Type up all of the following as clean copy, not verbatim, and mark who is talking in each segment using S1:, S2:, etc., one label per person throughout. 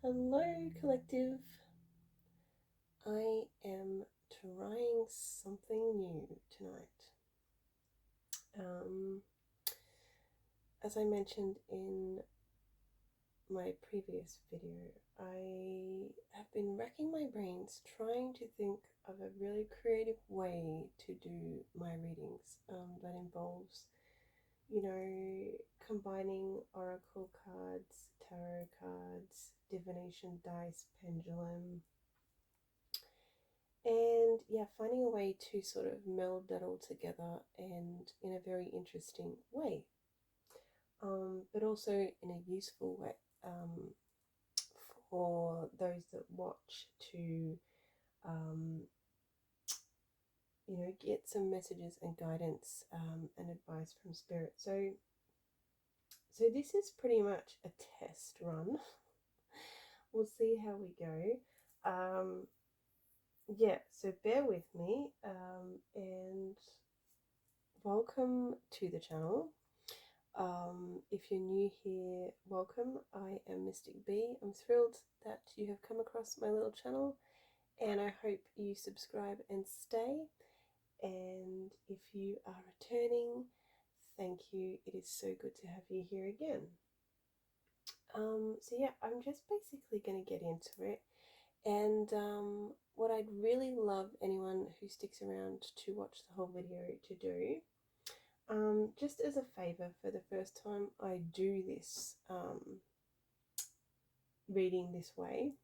S1: Hello, collective. I am trying something new tonight. As I mentioned in my previous video, I have been racking my brains trying to think of a really creative way to do my readings that involves, combining oracle cards, tarot cards, divination dice, pendulum, and yeah, finding a way to sort of meld that all together and in a very interesting way, but also in a useful way, for those that watch to get some messages and guidance, and advice from spirit. So this is pretty much a test run. We'll see how we go. Yeah, so bear with me, and welcome to the channel. If you're new here, welcome. I am Mystic B. I'm thrilled that you have come across my little channel, and I hope you subscribe and stay. And if you are returning, thank you. It is so good to have you here again. So yeah, I'm just basically going to get into it. And what I'd really love anyone who sticks around to watch the whole video to do, just as a favor for the first time I do this reading this way,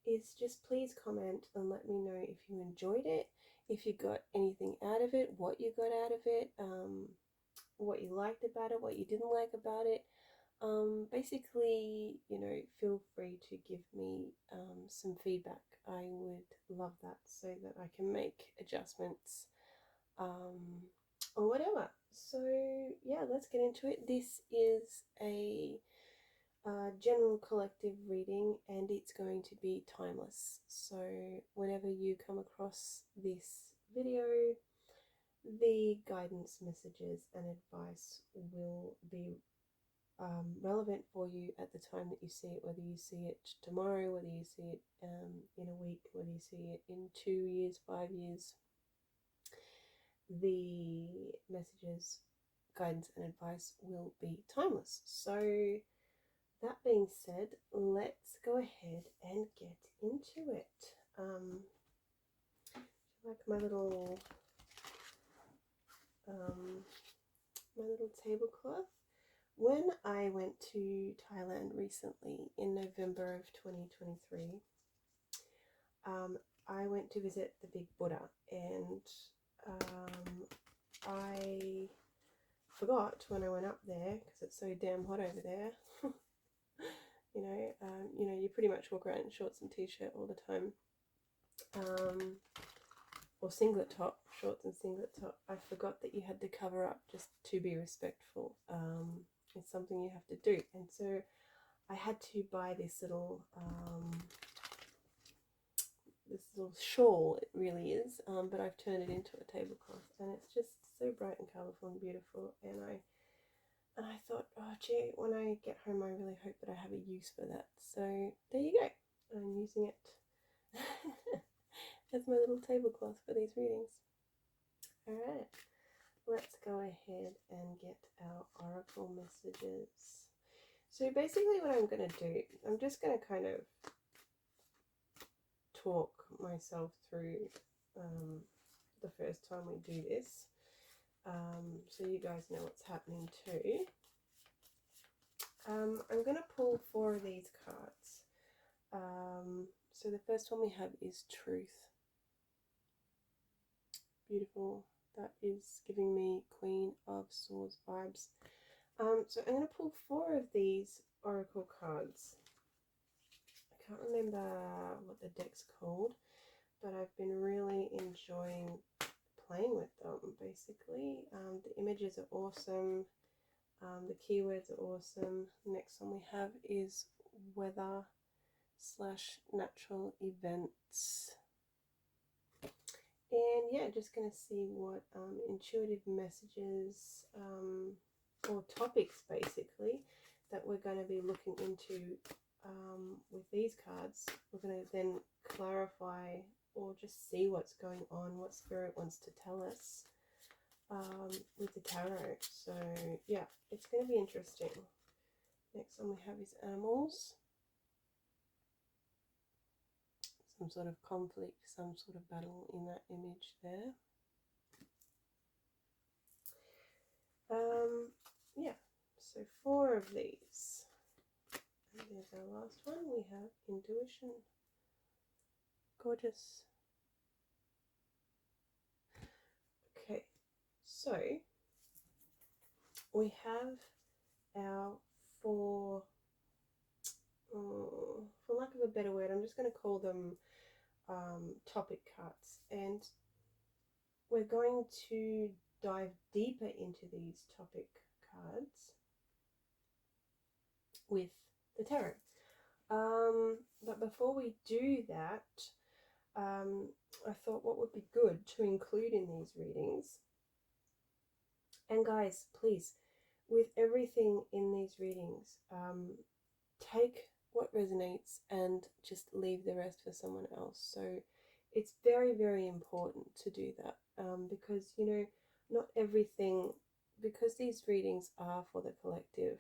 S1: is just please comment and let me know if you enjoyed it, if you got anything out of it, what you got out of it, what you liked about it, what you didn't like about it. Basically, feel free to give me some feedback. I would love that so that I can make adjustments, or whatever. So yeah, let's get into it. This is a general collective reading, and it's going to be timeless. So whenever you come across this video, the guidance messages and advice will be relevant for you at the time that you see it, whether you see it tomorrow, whether you see it in a week, whether you see it in 2 years, 5 years. The messages, guidance and advice will be timeless. So that being said, let's go ahead and get into it. Like my little tablecloth. When I went to Thailand recently in November of 2023, I went to visit the Big Buddha, and I forgot when I went up there, because it's so damn hot over there. You pretty much walk around in shorts and t-shirt all the time, or singlet top, shorts and singlet top. I forgot that you had to cover up just to be respectful. It's something you have to do, and so I had to buy this little shawl. It really is, but I've turned it into a tablecloth, and it's just so bright and colourful and beautiful. And I thought, oh gee, when I get home, I really hope that I have a use for that. So there you go. I'm using it as my little tablecloth for these readings. All right, let's go ahead and get our oracle messages. So basically what I'm going to do, I'm just going to kind of talk myself through the first time we do this, so you guys know what's happening too. I'm going to pull 4 of these cards. So the first one we have is Truth. Beautiful. That is giving me Queen of Swords vibes. So I'm going to pull 4 of these oracle cards. I can't remember what the deck's called, but I've been really enjoying playing with them, basically. The images are awesome. The keywords are awesome. The next one we have is weather / natural events. And yeah, just going to see what intuitive messages, or topics basically, that that we're going to be looking into with these cards, we're going to then clarify or just see what's going on, what Spirit wants to tell us with the tarot. So yeah, it's going to be interesting. Next one we have is animals. Some sort of conflict, some sort of battle in that image there. Yeah, so 4 of these. And there's our last one. We have intuition. Gorgeous. Okay, so we have our 4, for lack of a better word, I'm just going to call them topic cards, and we're going to dive deeper into these topic cards with the tarot. But before we do that, I thought what would be good to include in these readings, and guys, please, with everything in these readings, take what resonates and just leave the rest for someone else. So it's very, very important to do that, because, you know, not everything, because these readings are for the collective,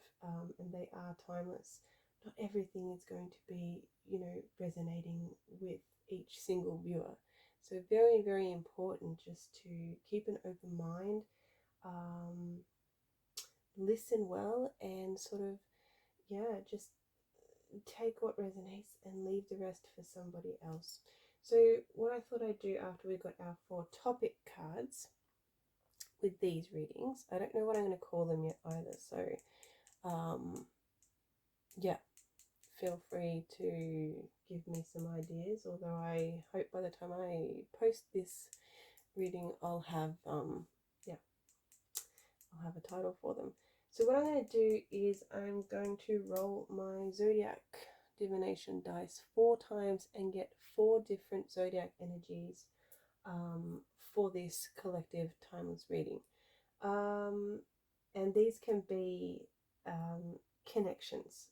S1: and they are timeless, not everything is going to be, you know, resonating with each single viewer. So very, very important just to keep an open mind, listen well, and sort of, yeah, just take what resonates and leave the rest for somebody else. So what I thought I'd do after we got our 4 topic cards with these readings, I don't know what I'm going to call them yet either, so yeah, feel free to give me some ideas, although I hope by the time I post this reading I'll have yeah, I'll have a title for them. So what I'm going to do is I'm going to roll my Zodiac Divination Dice 4 times and get 4 different Zodiac energies for this collective timeless reading. And these can be connections,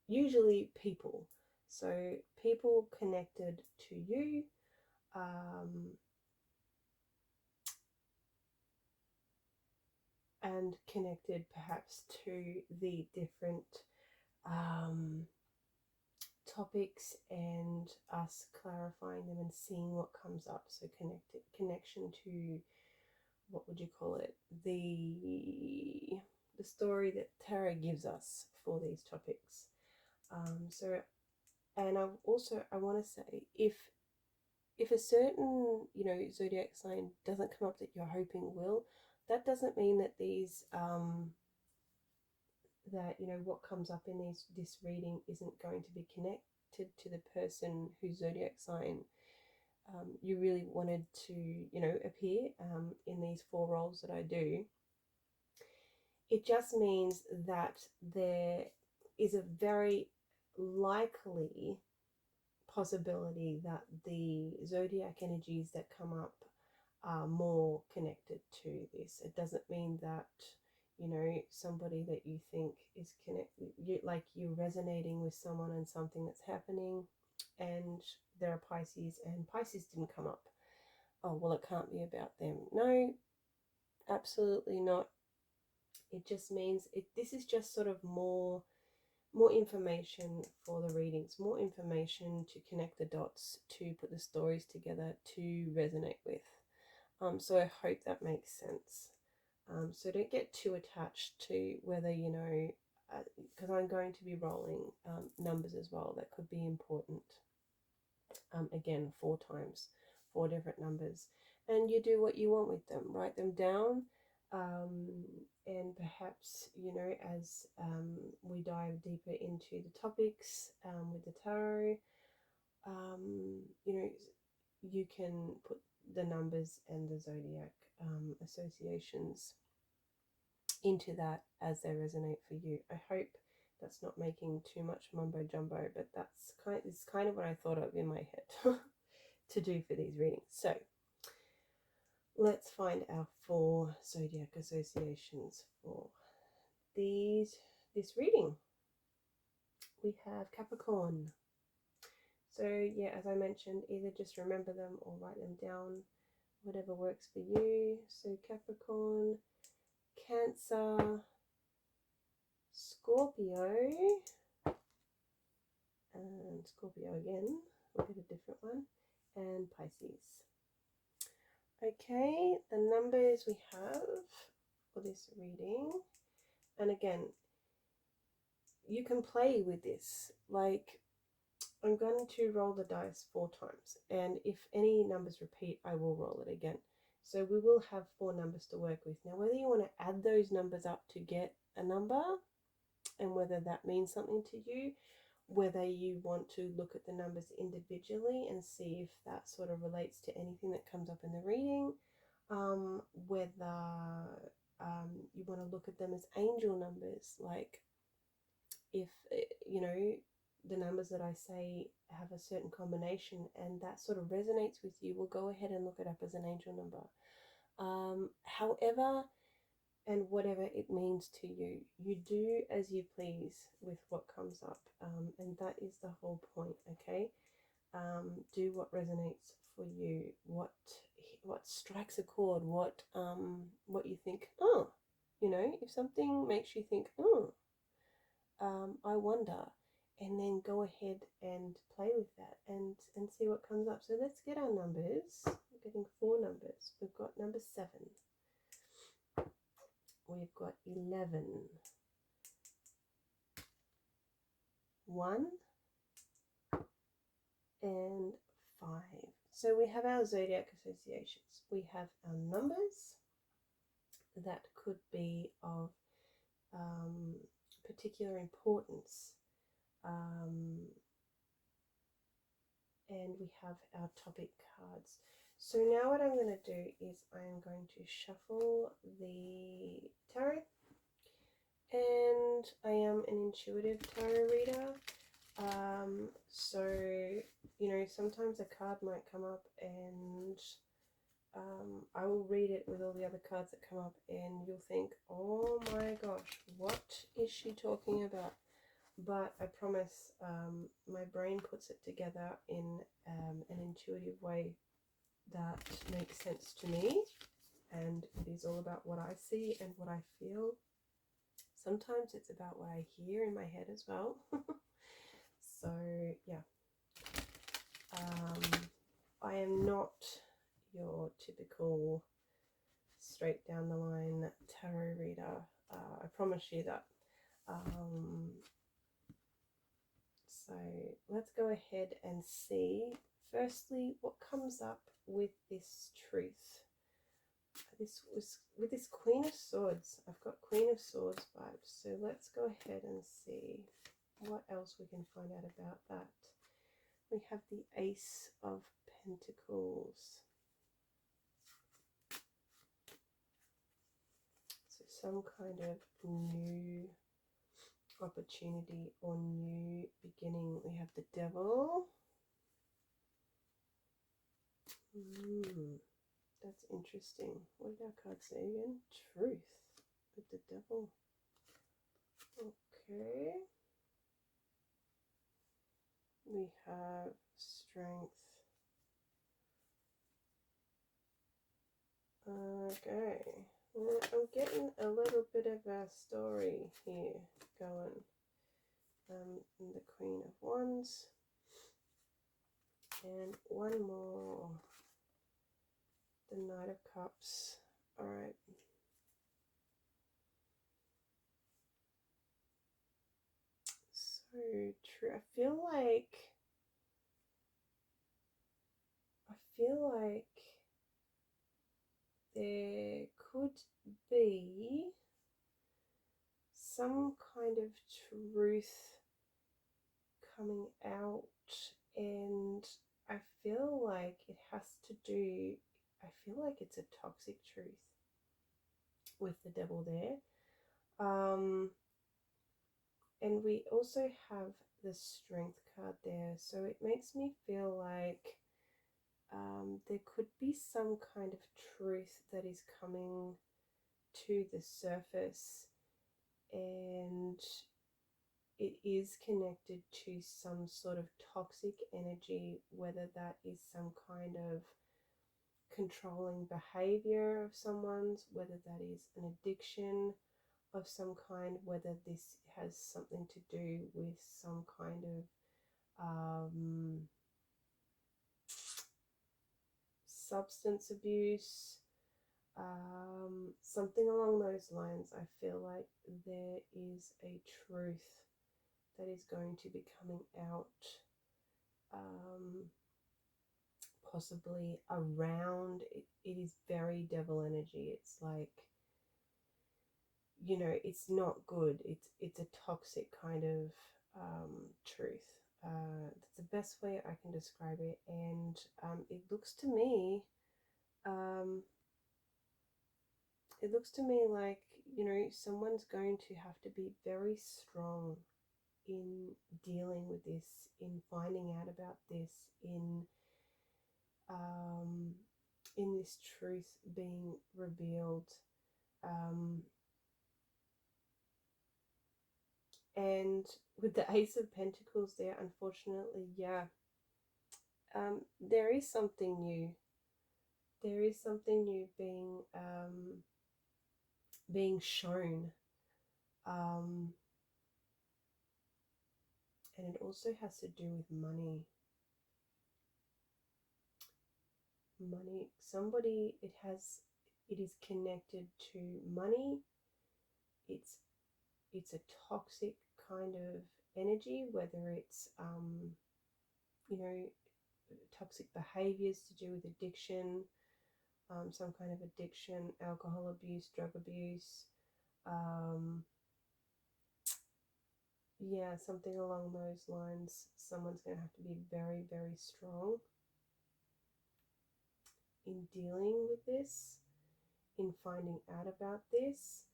S1: usually people. So people connected to you, and connected perhaps to the different topics, and us clarifying them and seeing what comes up. So connection to, what would you call it, the story that tarot gives us for these topics. So, and I want to say, if a certain, you know, zodiac sign doesn't come up that you're hoping will, that doesn't mean that these that, you know, what comes up in this reading isn't going to be connected to the person whose zodiac sign you really wanted to, you know, appear in these 4 roles that I do. It just means that there is a very likely possibility that the zodiac energies that come up are more connected to this. It doesn't mean that, you know, somebody that you think is connected, like you're resonating with someone and something that's happening, and they're a Pisces and Pisces didn't come up. Oh, well, it can't be about them. No, absolutely not. It just means this is just sort of more information for the readings, more information to connect the dots, to put the stories together, to resonate with. So I hope that makes sense. So don't get too attached to whether, you know, because I'm going to be rolling numbers as well that could be important. Again, 4 times, 4 different numbers, and you do what you want with them. Write them down, and perhaps, you know, as we dive deeper into the topics with the tarot, you know, you can put the numbers and the zodiac associations into that as they resonate for you. I hope that's not making too much mumbo jumbo, but it's kind of what I thought of in my head to do for these readings. So let's find our 4 zodiac associations for this reading. We have Capricorn. So yeah, as I mentioned, either just remember them or write them down, whatever works for you. So Capricorn, Cancer, Scorpio, and Scorpio again, we'll get a different one, and Pisces. Okay, the numbers we have for this reading, and again, you can play with this. Like, I'm going to roll the dice 4 times, and if any numbers repeat, I will roll it again. So we will have 4 numbers to work with. Now, whether you want to add those numbers up to get a number, and whether that means something to you, whether you want to look at the numbers individually and see if that sort of relates to anything that comes up in the reading, whether you want to look at them as angel numbers, like if, you know, the numbers that I say have a certain combination and that sort of resonates with you, we'll go ahead and look it up as an angel number. However, and whatever it means to you, you do as you please with what comes up, and that is the whole point. Okay, do what resonates for you, what strikes a chord, what you think, oh, you know, if something makes you think, oh, I wonder, and then go ahead and play with that and see what comes up. So let's get our numbers. We're getting 4 numbers. We've got number 7. We've got 11, 1, and 5. So we have our zodiac associations. We have our numbers that could be of particular importance. And we have our topic cards. So now what I'm going to do is I am going to shuffle the tarot, and I am an intuitive tarot reader. So, you know, sometimes a card might come up and I will read it with all the other cards that come up and you'll think, oh my gosh, what is she talking about? But I promise my brain puts it together in an intuitive way that makes sense to me, and it is all about what I see and what I feel. Sometimes it's about what I hear in my head as well. So yeah, I am not your typical straight down the line tarot reader. I promise you that. So let's go ahead and see, firstly, what comes up with this truth. With this Queen of Swords. I've got Queen of Swords vibes. So let's go ahead and see what else we can find out about that. We have the Ace of Pentacles. So some kind of new opportunity or new beginning. We have the Devil. That's interesting. What did our card say again? Truth with the Devil. Okay. We have Strength. Okay. Well, I'm getting a little bit of a story here going. The Queen of Wands. And one more. The Knight of Cups. Alright. So true. I feel like there could be some kind of truth coming out, and I feel like it has to do, I feel like it's a toxic truth with the Devil there. And we also have the Strength card there, so it makes me feel like there could be some kind of truth that is coming to the surface, and it is connected to some sort of toxic energy, whether that is some kind of controlling behavior of someone's, whether that is an addiction of some kind, whether this has something to do with some kind of substance abuse, something along those lines. I feel like there is a truth that is going to be coming out, possibly around it. It is very devil energy. It's like, you know, it's not good. It's a toxic kind of truth. That's the best way I can describe it. And it looks to me, like, you know, someone's going to have to be very strong in dealing with this, in finding out about this, in this truth being revealed. And with the Ace of Pentacles there, unfortunately, yeah, there is something new. There is something new being shown. And it also has to do with money. Money. Somebody, it is connected to money. It's a toxic kind of energy, whether it's you know, toxic behaviors to do with addiction, some kind of addiction, alcohol abuse, drug abuse, yeah, something along those lines. Someone's going to have to be very, very strong in dealing with this, in finding out about this.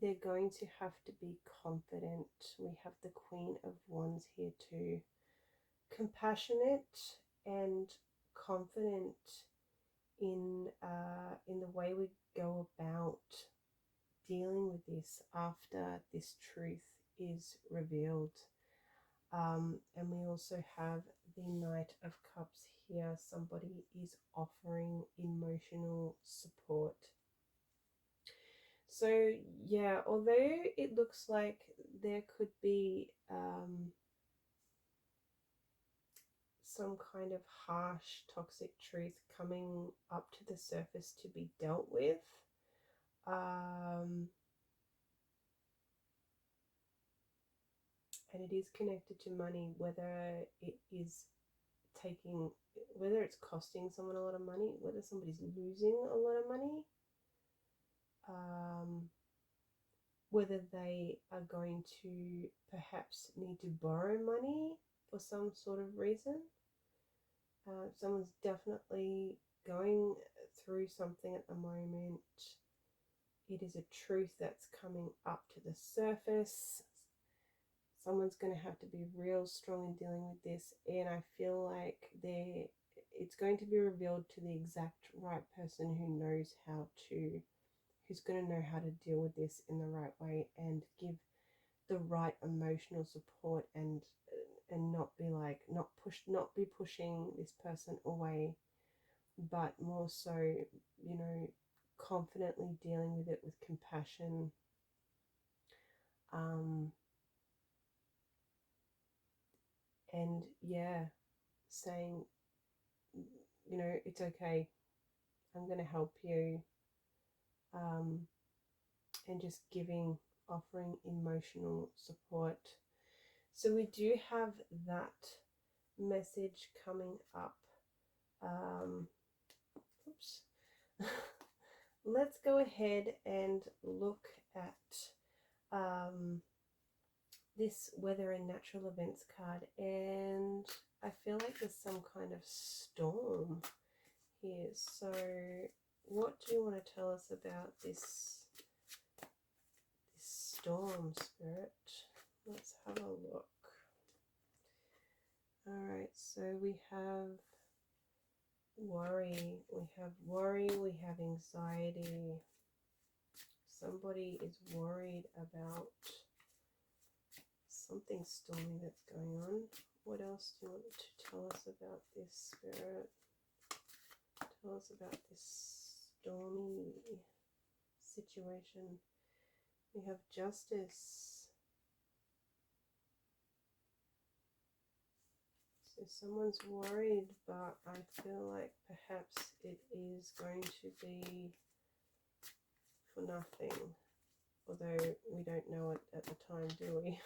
S1: They're going to have to be confident. We have the Queen of Wands here too. Compassionate and confident in the way we go about dealing with this after this truth is revealed. And we also have the Knight of Cups here. Somebody is offering emotional support. So yeah, although it looks like there could be some kind of harsh, toxic truth coming up to the surface to be dealt with, and it is connected to money, whether it's costing someone a lot of money, whether somebody's losing a lot of money, whether they are going to perhaps need to borrow money for some sort of reason. Someone's definitely going through something at the moment. It is a truth that's coming up to the surface. Someone's going to have to be real strong in dealing with this, and I feel like it's going to be revealed to the exact right person who's going to know how to deal with this in the right way and give the right emotional support, and not be pushing this person away, but more so, you know, confidently dealing with it with compassion. And yeah, saying, you know, it's okay, I'm going to help you, and just offering emotional support. So we do have that message coming up. Oops. Let's go ahead and look at this weather and natural events card, and I feel like there's some kind of storm here. So what do you want to tell us about this storm, Spirit? Let's have a look. Alright, so we have worry, we have anxiety. Somebody is worried about something stormy that's going on. What else do you want to tell us about this, Spirit? Tell us about this stormy situation. We have Justice. So someone's worried, but I feel like perhaps it is going to be for nothing. Although we don't know it at the time, do we?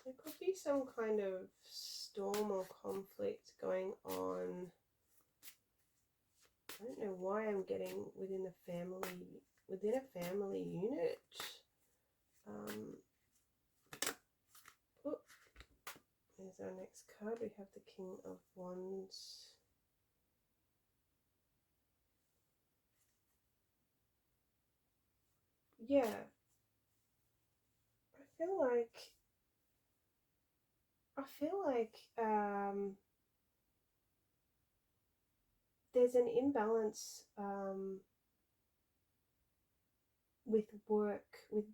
S1: There could be some kind of storm or conflict going on. I don't know why I'm getting within a family unit. There's our next card. We have the King of Wands. Yeah. I feel like there's an imbalance with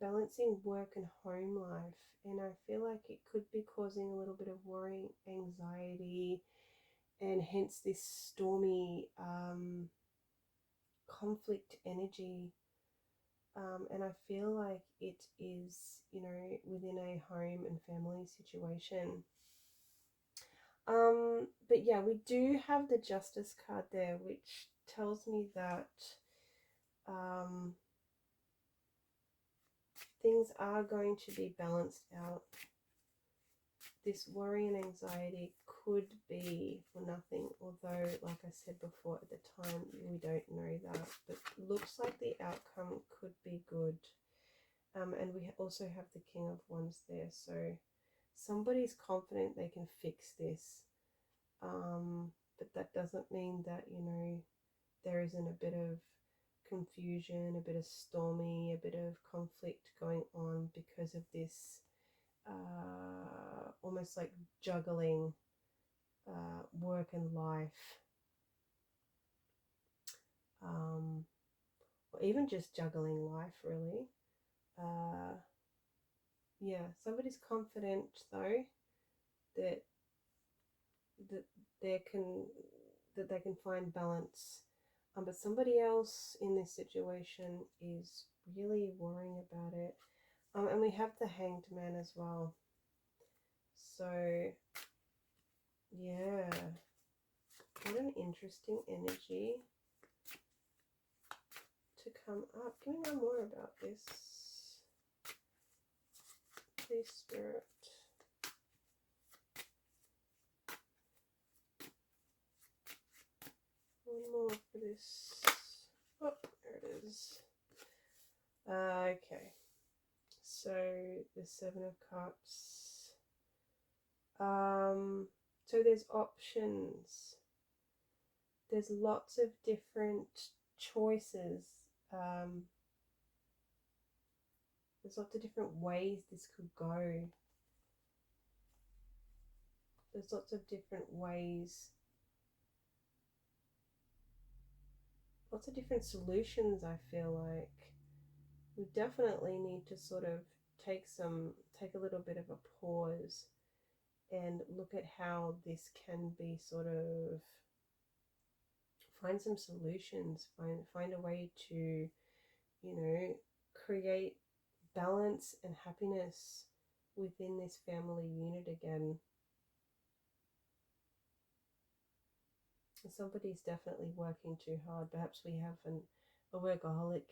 S1: balancing work and home life, and I feel like it could be causing a little bit of worry, anxiety, and hence this stormy conflict energy. And I feel like it is, within a home and family situation. But yeah, we do have the Justice card there, which tells me that things are going to be balanced out. This worry and anxiety could be for nothing, although, like I said before, at the time we don't know that, but looks like the outcome could be good. And we also have the King of Wands there, so somebody's confident they can fix this, but that doesn't mean that, there isn't a bit of confusion, a bit of stormy, a bit of conflict going on because of this almost like juggling work and life, or even just juggling life, really. Yeah, somebody's confident though that they can find balance, but somebody else in this situation is really worrying about it. And we have the Hanged Man as well. So yeah, what an interesting energy to come up. Give me one more about this, please, Spirit. One more for this. Oh, there it is. Okay, so the Seven of Cups. So there's options. There's lots of different choices. There's lots of different ways this could go. There's lots of different ways. Lots of different solutions, I feel like. We definitely need to sort of take a little bit of a pause and look at how this can be sort of find some solutions, find a way to, create balance and happiness within this family unit again. Somebody's definitely working too hard. Perhaps we have a workaholic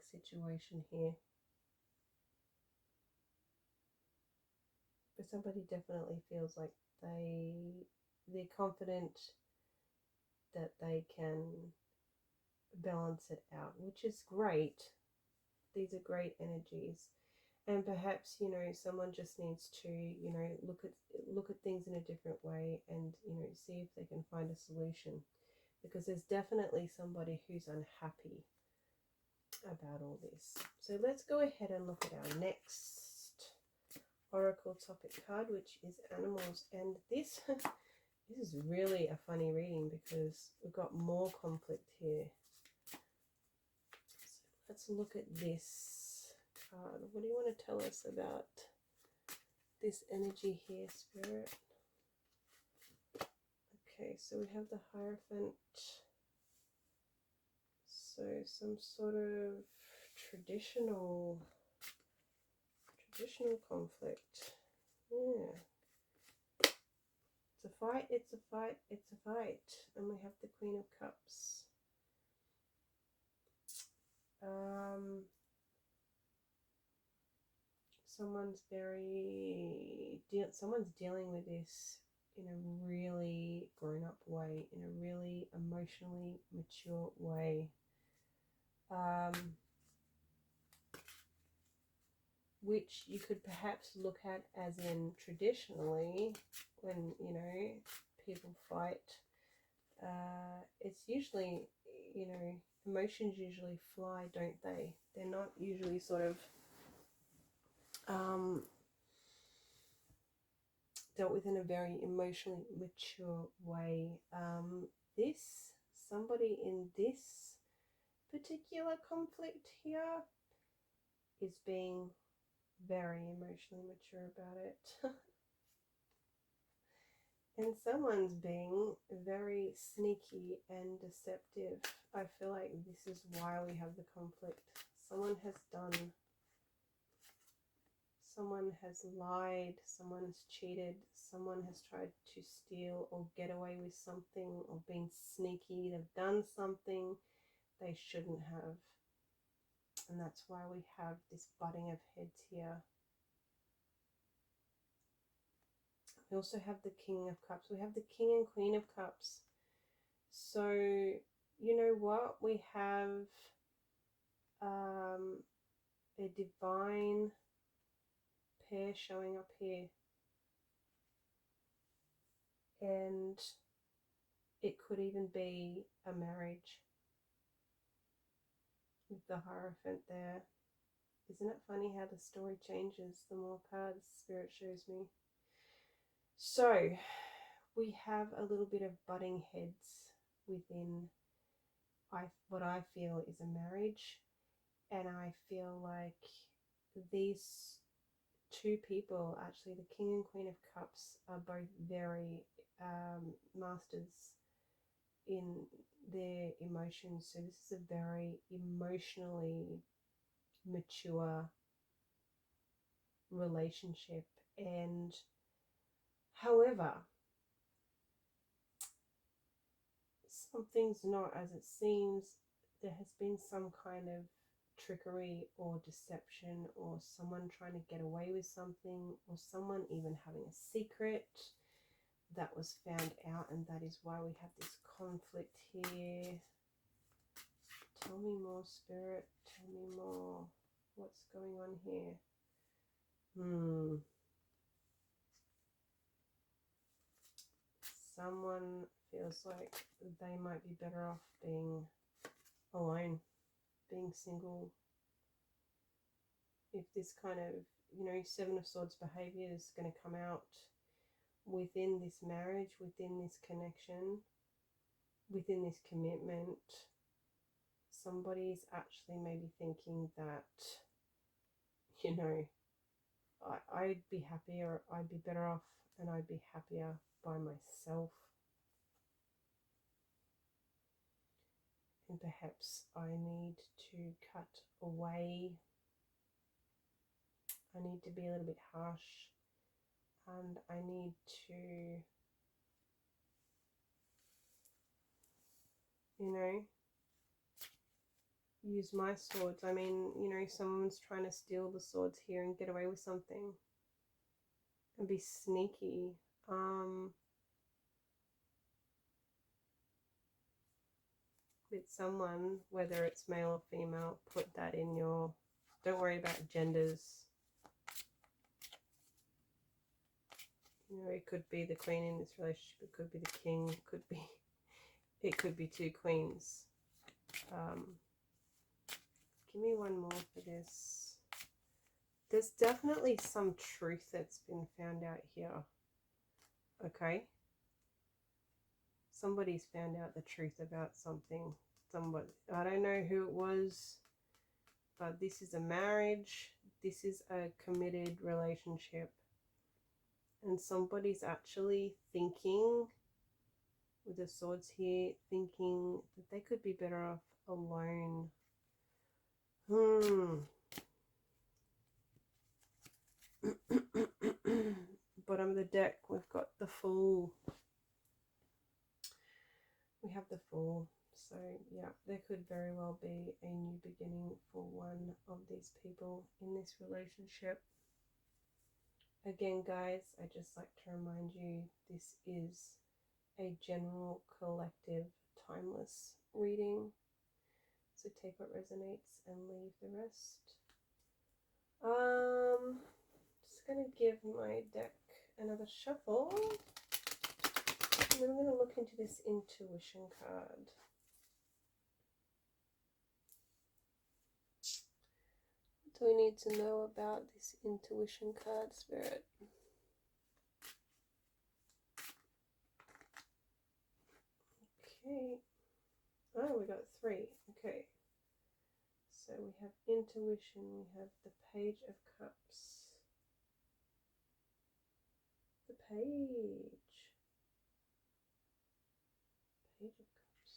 S1: situation here. But somebody definitely feels like they're confident that they can balance it out, which is great. These are great energies. And perhaps, someone just needs to, look at things in a different way and, see if they can find a solution. Because there's definitely somebody who's unhappy about all this. So let's go ahead and look at our next oracle topic card, which is animals. And this This is really a funny reading because we've got more conflict here. So let's look at this card. What do you want to tell us about this energy here, Spirit? Okay, so we have the Hierophant. So some sort of traditional conflict. Yeah. It's a fight, it's a fight, it's a fight. And we have the Queen of Cups. Someone's dealing with this in a really grown-up way, in a really emotionally mature way. Which you could perhaps look at as in traditionally when, you know, people fight, it's usually, you know, emotions usually fly, don't they? They're not usually sort of dealt with in a very emotionally mature way. Somebody in this particular conflict here is being very emotionally mature about it. And someone's being very sneaky and deceptive. I feel like this is why we have the conflict. Someone has lied, someone has cheated, someone has tried to steal or get away with something or been sneaky. They've done something they shouldn't have. And that's why we have this butting of heads here. We also have the King of Cups. We have the King and Queen of Cups. So, you know what? We have a divine pair showing up here. And it could even be a marriage with the Hierophant there. Isn't it funny how the story changes the more cards Spirit shows me? So, we have a little bit of butting heads within what I feel is a marriage. And I feel like these two people, actually the King and Queen of Cups, are both very masters in their emotions. So this is a very emotionally mature relationship. And however, something's not as it seems. There has been some kind of trickery or deception, or someone trying to get away with something, or someone even having a secret that was found out, and that is why we have this conflict here. Tell me more, Spirit. Tell me more. What's going on here? Someone feels like they might be better off being alone, being single. If this kind of, you know, Seven of Swords behavior is going to come out within this marriage, within this connection, within this commitment, somebody's actually maybe thinking that, you know, I'd be happier, I'd be better off, and I'd be happier by myself. And perhaps I need to cut away. I need to be a little bit harsh, and I need to, you know, use my swords. I mean, you know, someone's trying to steal the swords here and get away with something and be sneaky. With someone, whether it's male or female, put that in your, don't worry about genders. You know, it could be the queen in this relationship, it could be the king, it could be two queens. Give me one more for this. There's definitely some truth that's been found out here. Okay. somebody's found out the truth about something. Somebody, I don't know who it was, but this is a marriage. This is a committed relationship. And somebody's actually thinking, with the swords here, thinking that they could be better off alone. Bottom of the deck, we've got the Fool. We have the Fool. So, yeah, there could very well be a new beginning for one of these people in this relationship. Again, guys, I just like to remind you, this is a general, collective, timeless reading. So take what resonates and leave the rest. Just going to give my deck another shuffle. And then I'm going to look into this intuition card. What do we need to know about this intuition card, Spirit? Okay. Oh, we got 3. Okay. So we have intuition, we have the Page of Cups. The Page. Page of Cups.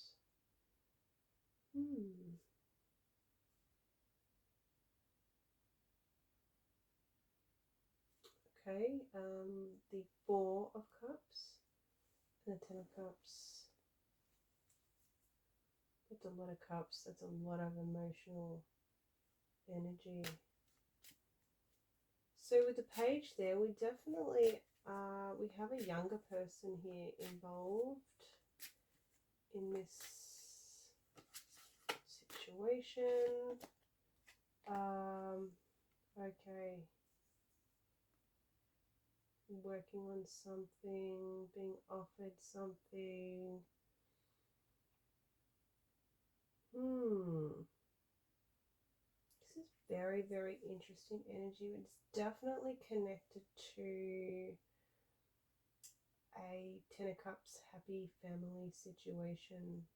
S1: Okay, the Four of Cups and the Ten of Cups. That's a lot of cups. That's a lot of emotional energy. So with the page there, we definitely we have a younger person here involved in this situation. Okay. Working on something, being offered something. This is very, very interesting energy. It's definitely connected to a Ten of Cups happy family situation.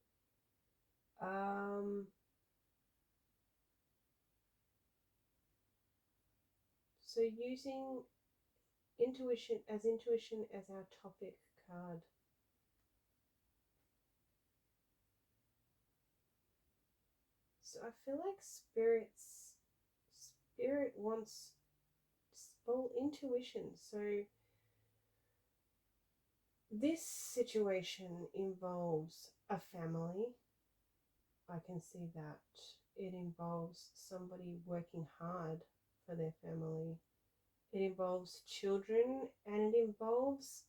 S1: So using intuition as our topic card. So I feel like spirit wants full intuition. So this situation involves a family. I can see that. It involves somebody working hard for their family. It involves children, and it involves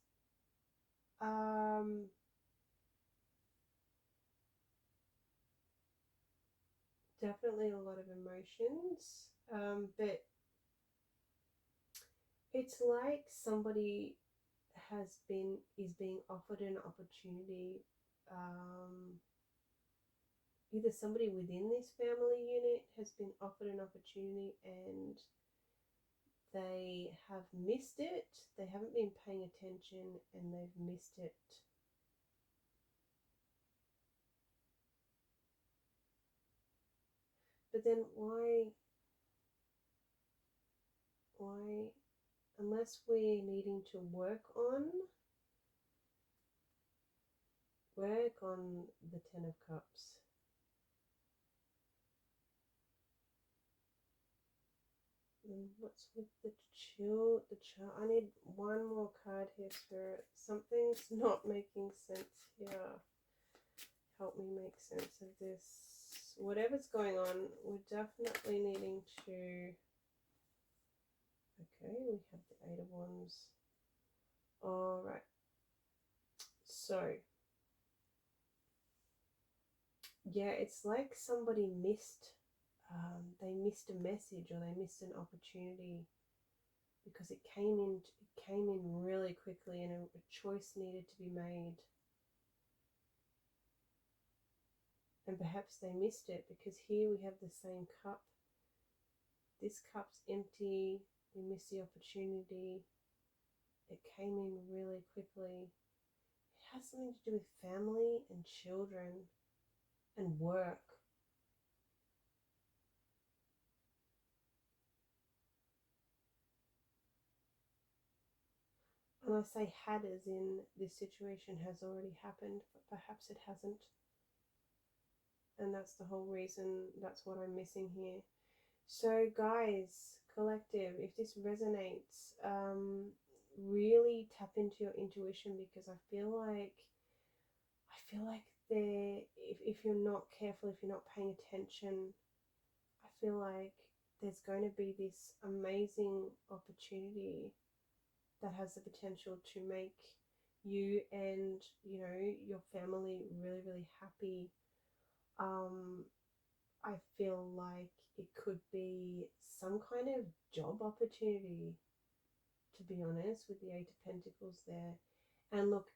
S1: definitely a lot of emotions, but it's like somebody is being offered an opportunity. Either somebody within this family unit has been offered an opportunity and they have missed it. They haven't been paying attention and they've missed it. But then why, unless we're needing to work on the Ten of Cups. And what's with the child? I need one more card here, Spirit. Something's not making sense here. Help me make sense of this. Whatever's going on, we're definitely needing to... Okay, we have the Eight of Wands. Alright. So, yeah, it's like somebody missed... they missed a message or they missed an opportunity because it came in really quickly and a choice needed to be made. And perhaps they missed it because here we have the same cup. This cup's empty. We missed the opportunity. It came in really quickly. It has something to do with family and children and work. And I say had as in this situation has already happened, but perhaps it hasn't. And that's the whole reason, that's what I'm missing here. So guys, collective, if this resonates, really tap into your intuition, because I feel like there, if you're not careful, if you're not paying attention, I feel like there's going to be this amazing opportunity that has the potential to make you and, you know, your family really, really happy. I feel like it could be some kind of job opportunity, to be honest, with the Eight of Pentacles there. And look,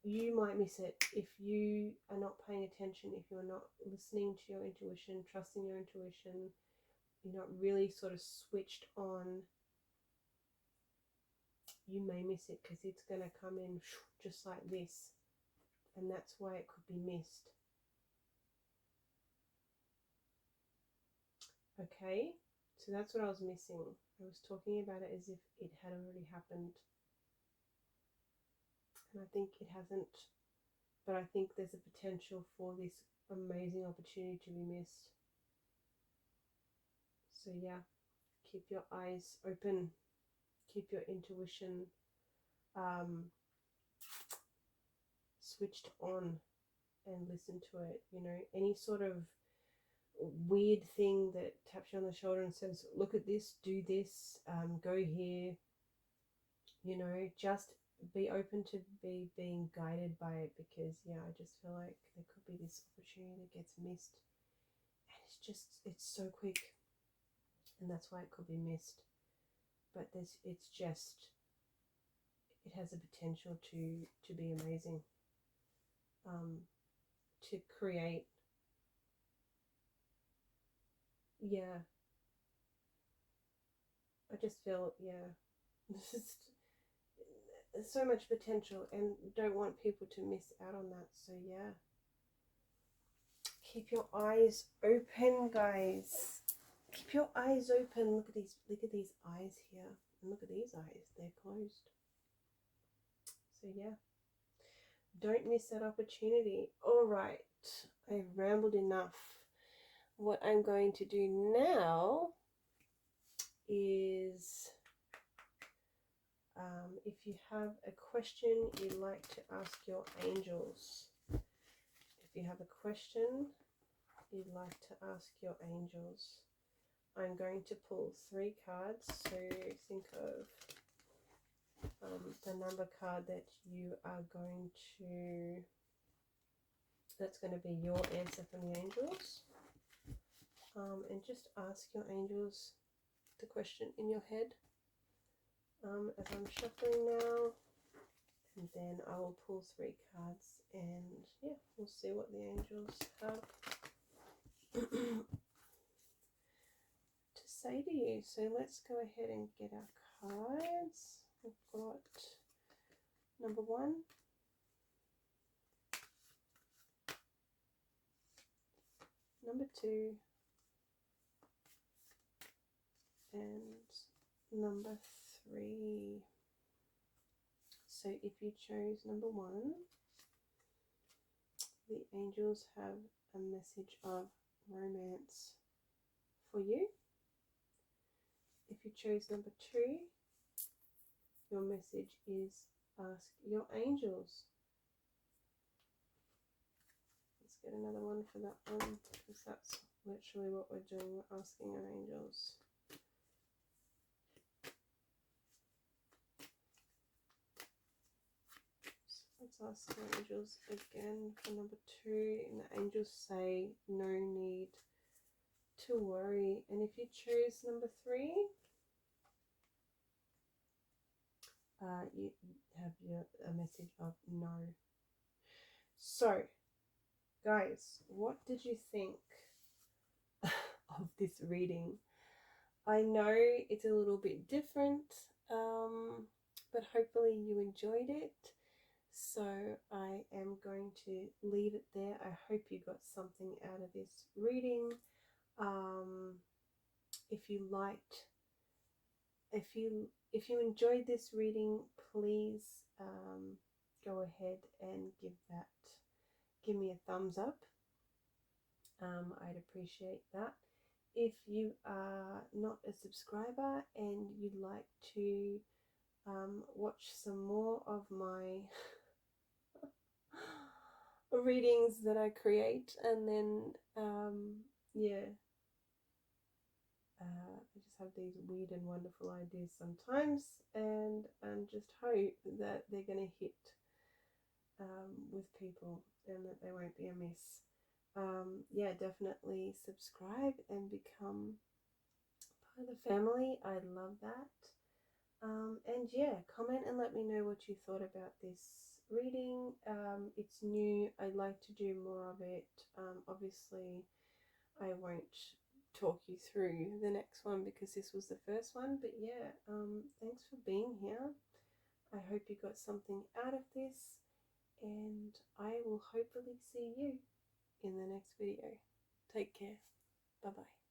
S1: you might miss it if you are not paying attention, if you're not listening to your intuition, trusting your intuition, you're not really sort of switched on, you may miss it, because it's going to come in just like this, and that's why it could be missed. Okay, so that's what I was missing. I was talking about it as if it had already happened, and I think it hasn't, but I think there's a potential for this amazing opportunity to be missed. So yeah, keep your eyes open, keep your intuition switched on, and listen to it. You know, any sort of weird thing that taps you on the shoulder and says, look at this, do this, go here, you know, just be open to being guided by it, because yeah, I just feel like there could be this opportunity that gets missed, and it's so quick, and that's why it could be missed. But it has the potential to be amazing, to create, yeah, I just feel, yeah, this is so much potential, and don't want people to miss out on that. So yeah, keep your eyes open, guys. Keep your eyes open. Look at these eyes here, and look at these eyes, they're closed. So yeah, don't miss that opportunity. All right, I've rambled enough. What I'm going to do now is, if you have a question you'd like to ask your angels, if you have a question you'd like to ask your angels, I'm going to pull 3 cards. So think of the number card that you are going to, that's going to be your answer from the angels, and just ask your angels the question in your head, as I'm shuffling now, and then I will pull 3 cards, and yeah, we'll see what the angels have to say to you. So let's go ahead and get our cards. We've got number 1, number 2, and number 3. So if you chose number 1, the angels have a message of romance for you. If you chose number 2, your message is ask your angels. Let's get another one for that one, because that's literally what we're doing. We're asking our angels. Let's ask the angels again for number 2, and the angels say no need to worry. And if you choose number 3, you have a message of no. So guys, what did you think of this reading? I know it's a little bit different, but hopefully you enjoyed it. So I am going to leave it there. I hope you got something out of this reading. If you liked, if you enjoyed this reading, please go ahead and give me a thumbs up. I'd appreciate that. If you are not a subscriber and you'd like to watch some more of my readings that I create, and then yeah, I just have these weird and wonderful ideas sometimes, and just hope that they're going to hit with people and that they won't be a miss. Yeah, definitely subscribe and become part of the family. I love that. And yeah, comment and let me know what you thought about this reading. It's new. I'd like to do more of it. Obviously, I won't talk you through the next one because this was the first one. But yeah, thanks for being here. I hope you got something out of this, and I will hopefully see you in the next video. Take care. Bye bye.